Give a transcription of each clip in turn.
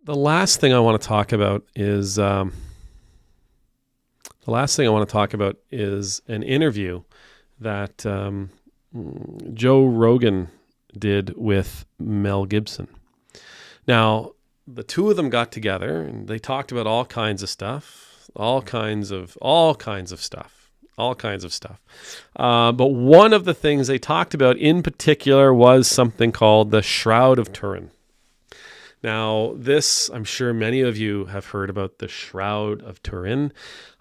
The last thing I want to talk about is an interview that Joe Rogan did with Mel Gibson. Now, the two of them got together and they talked about all kinds of stuff. But one of the things they talked about in particular was something called the Shroud of Turin. Now, this, I'm sure many of you have heard about the Shroud of Turin.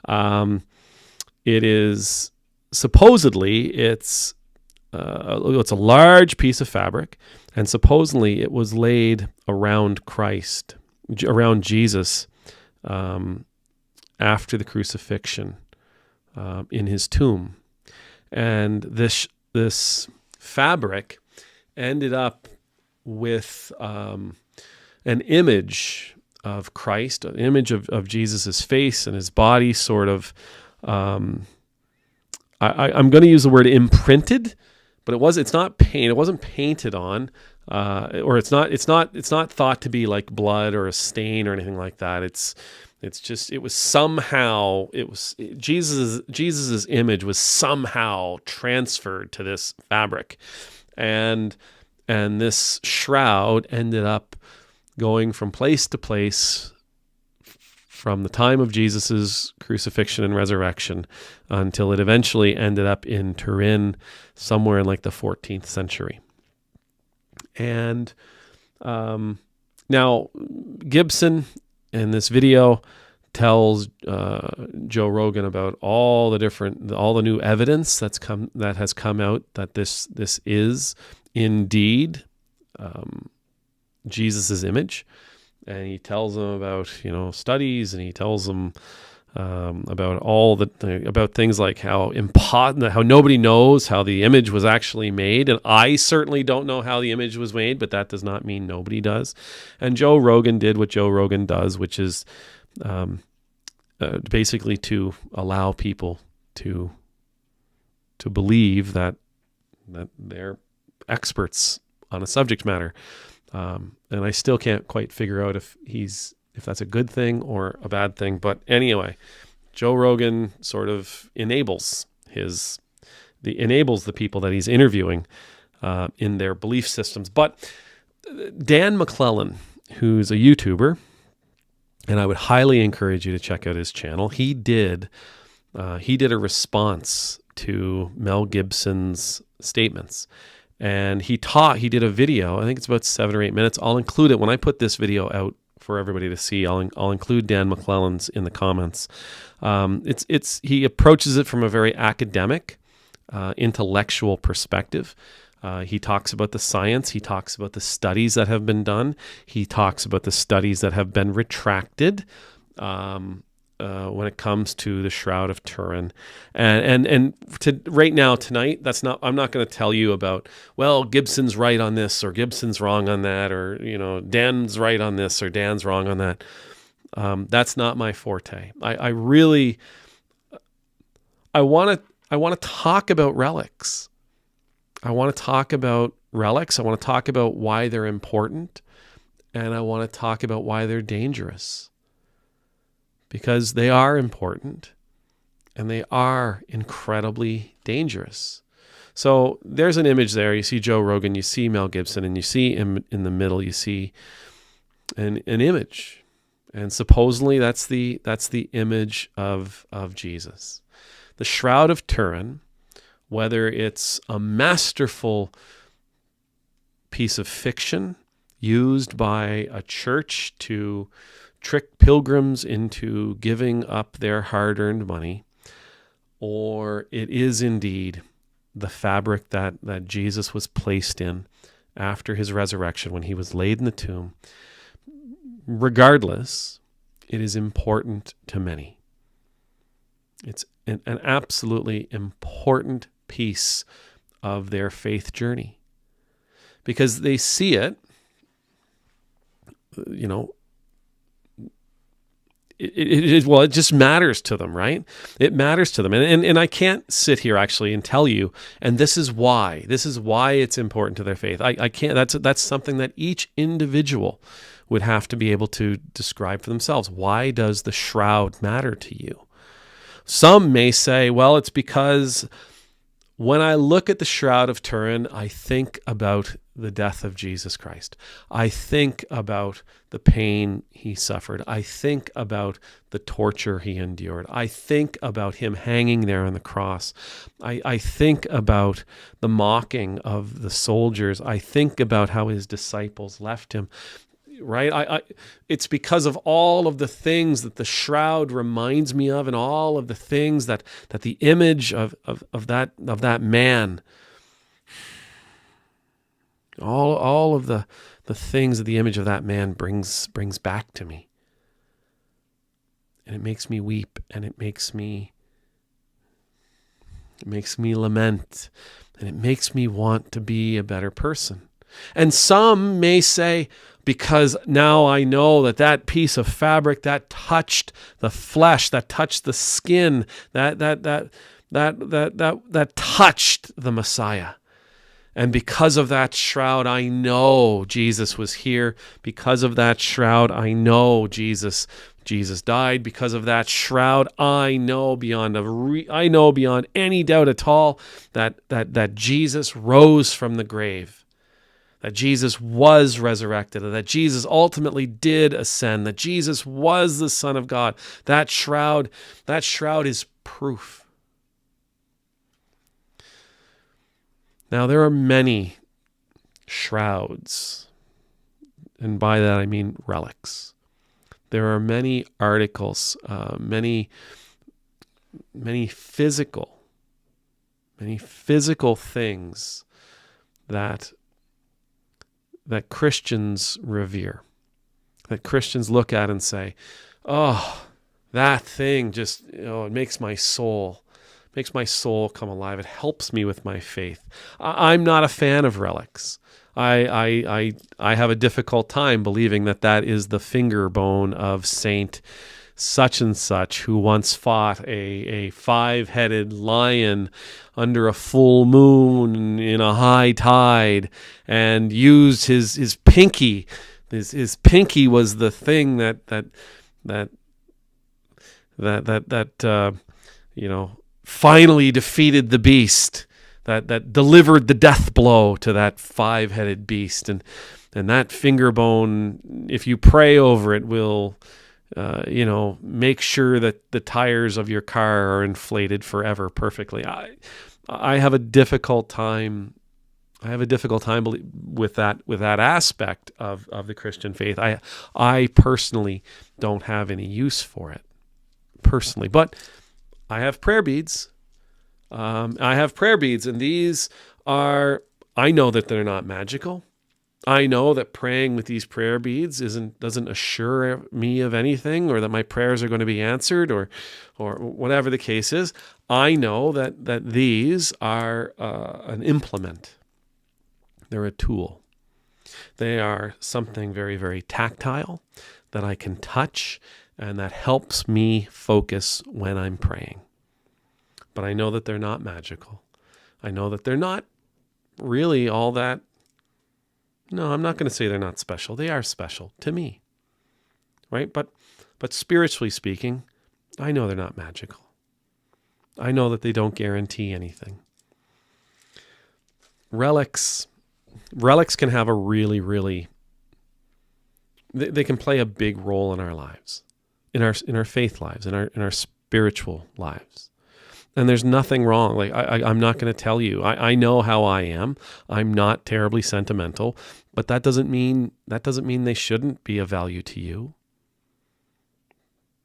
It is supposedly it's a large piece of fabric, and supposedly it was laid around Christ, around Jesus, after the crucifixion, in his tomb, and this fabric ended up with an image of Christ, an image of Jesus's face and his body, sort of. I'm going to use the word imprinted, but it's not paint. It wasn't painted on, or it's not thought to be like blood or a stain or anything like that. Jesus's image was somehow transferred to this fabric, and this shroud ended up going from place to place from the time of Jesus's crucifixion and resurrection until it eventually ended up in Turin somewhere in like the 14th century. And now Gibson in this video tells Joe Rogan about all the new evidence that has come out that this is indeed Jesus's image, and he tells them about studies, and he tells them about things like how nobody knows how the image was actually made, and I certainly don't know how the image was made, but that does not mean nobody does. And Joe Rogan did what Joe Rogan does, which is basically to allow people to believe that they're experts on a subject matter. And I still can't quite figure out if that's a good thing or a bad thing. But anyway, Joe Rogan sort of enables the people that he's interviewing in their belief systems. But Dan McClellan, who's a YouTuber, and I would highly encourage you to check out his channel. He did a response to Mel Gibson's statements. And he did a video. I think it's about 7 or 8 minutes. I'll include it when I put this video out for everybody to see. I'll include Dan McClellan's in the comments. He approaches it from a very academic, intellectual perspective. He talks about the science. He talks about the studies that have been done. He talks about the studies that have been retracted. When it comes to the Shroud of Turin, and right now tonight, I'm not going to tell you about, well, Gibson's right on this or Gibson's wrong on that, or Dan's right on this or Dan's wrong on that. That's not my forte. I want to talk about relics. I want to talk about relics. I want to talk about why they're important, and I want to talk about why they're dangerous. Because they are important and they are incredibly dangerous. So there's an image there. You see Joe Rogan, you see Mel Gibson, and you see in the middle, you see an image. And supposedly that's the image of Jesus. The Shroud of Turin, whether it's a masterful piece of fiction used by a church to trick pilgrims into giving up their hard-earned money, or it is indeed the fabric that Jesus was placed in after his resurrection when he was laid in the tomb. Regardless, it is important to many. It's an absolutely important piece of their faith journey because they see it, it just matters to them, right? It matters to them. And I can't sit here actually and tell you, and this is why it's important to their faith. I can't, that's something that each individual would have to be able to describe for themselves. Why does the shroud matter to you? Some may say, well, it's because when I look at the Shroud of Turin, I think about the death of Jesus Christ. I think about the pain he suffered. I think about the torture he endured. I think about him hanging there on the cross. I think about the mocking of the soldiers. I think about how his disciples left him. Right? It's because of all of the things that the shroud reminds me of, and all of the things that the image of that man, all of the things that the image of that man brings back to me. And it makes me weep, and it makes me lament, and it makes me want to be a better person. And some may say, because now I know that piece of fabric that touched the flesh, that touched the skin, that touched the Messiah. And because of that shroud, I know Jesus was here. Because of that shroud, I know Jesus died. Because of that shroud, I know beyond any doubt at all that Jesus rose from the grave. That Jesus was resurrected, that Jesus ultimately did ascend, that Jesus was the Son of God. That shroud is proof. Now, there are many shrouds, and by that I mean relics. There are many articles, many physical things that Christians revere, that Christians look at and say, oh, that thing just, it makes my soul come alive. It helps me with my faith. I'm not a fan of relics. I have a difficult time believing that is the finger bone of Saint such and such, who once fought a 5-headed lion under a full moon in a high tide, and used his pinky. His pinky was the thing that finally defeated the beast, that delivered the death blow to that 5-headed beast, and that finger bone, if you pray over it, will make sure that the tires of your car are inflated forever perfectly. I have a difficult time. With that aspect of the Christian faith. I personally don't have any use for it personally, but I have prayer beads. And these are. I know that they're not magical. I know that praying with these prayer beads doesn't assure me of anything, or that my prayers are going to be answered, or whatever the case is. I know that these are an implement. They're a tool. They are something very, very tactile that I can touch, and that helps me focus when I'm praying. But I know that they're not magical. I know that they're not really all that. No, I'm not going to say they're not special. They are special to me, right? But spiritually speaking, I know they're not magical. I know that they don't guarantee anything. Relics can have a really, really, they can play a big role in our lives, in our faith lives, in our spiritual lives. And there's nothing wrong. Like I'm not going to tell you. I know how I am. I'm not terribly sentimental, but that doesn't mean they shouldn't be of value to you.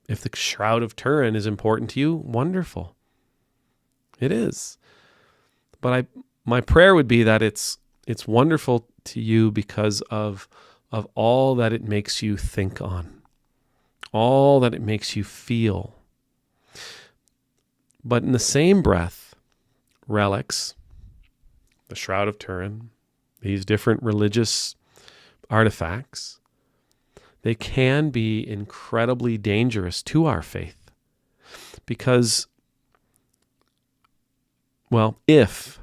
If the Shroud of Turin is important to you, wonderful. It is. But my prayer would be that it's wonderful to you because of all that it makes you think on, all that it makes you feel. But in the same breath, relics, the Shroud of Turin, these different religious artifacts, they can be incredibly dangerous to our faith. Because, if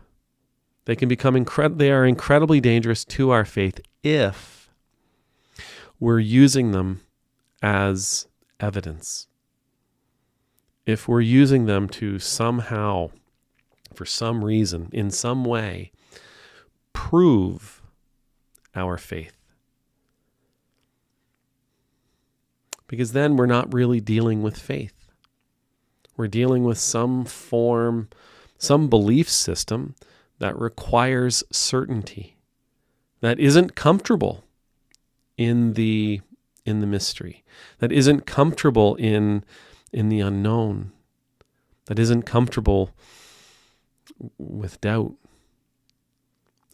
they can become they are incredibly dangerous to our faith if we're using them as evidence, if we're using them to somehow, for some reason, in some way, prove our faith. Because then we're not really dealing with faith. We're dealing with some form, some belief system that requires certainty, that isn't comfortable in the mystery, that isn't comfortable in the unknown, that isn't comfortable with doubt.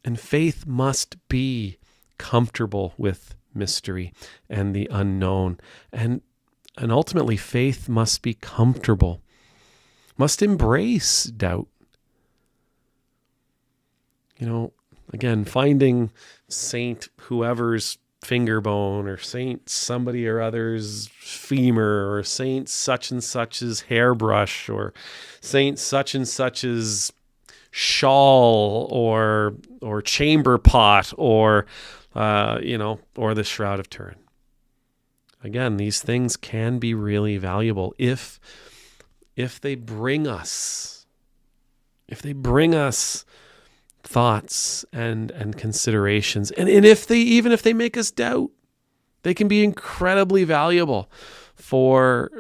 And faith must be comfortable with mystery and the unknown. And ultimately, faith must be comfortable, must embrace doubt. Again, finding Saint whoever's finger bone, or Saint somebody or other's femur, or Saint such and such's hairbrush, or Saint such and such's shawl, or chamber pot, or the Shroud of Turin. Again, these things can be really valuable if they bring us thoughts and considerations, and if they make us doubt, they can be incredibly valuable for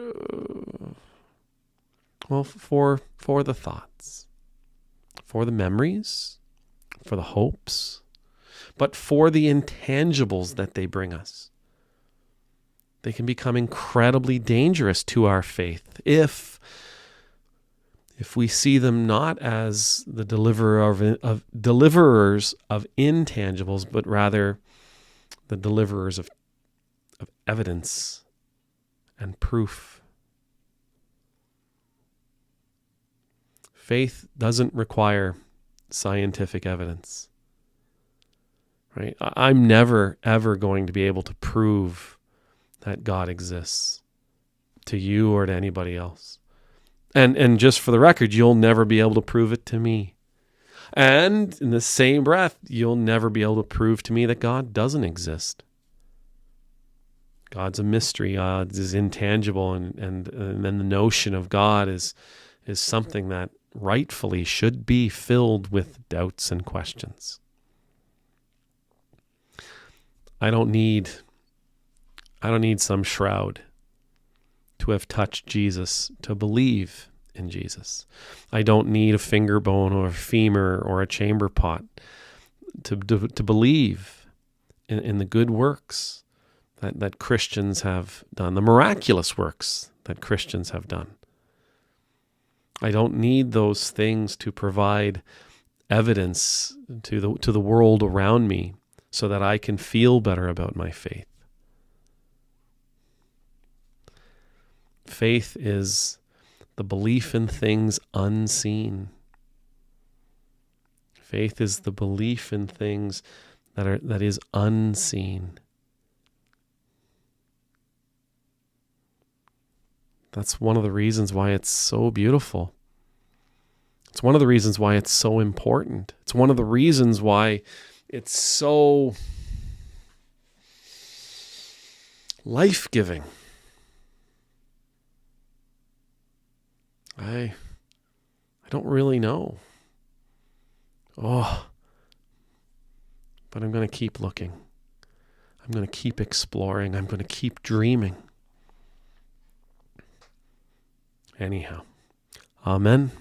the thoughts, for the memories, for the hopes, but for the intangibles that they bring us. They can become incredibly dangerous to our faith if we see them not as the deliverers of intangibles, but rather the deliverers of evidence and proof. Faith doesn't require scientific evidence, right? I'm never, ever going to be able to prove that God exists to you or to anybody else. And just for the record, you'll never be able to prove it to me. And in the same breath, you'll never be able to prove to me that God doesn't exist. God's a mystery. God is intangible, and then the notion of God is something that rightfully should be filled with doubts and questions. I don't need some shroud to have touched Jesus to believe in Jesus. I don't need a finger bone or a femur or a chamber pot to believe in the good works that Christians have done, the miraculous works that Christians have done. I don't need those things to provide evidence to the world around me so that I can feel better about my faith. Faith is the belief in things unseen. Faith is the belief in things that is unseen. That's one of the reasons why it's so beautiful. It's one of the reasons why it's so important. It's one of the reasons why it's so life-giving. I don't really know. But I'm going to keep looking. I'm going to keep exploring. I'm going to keep dreaming. Anyhow, amen.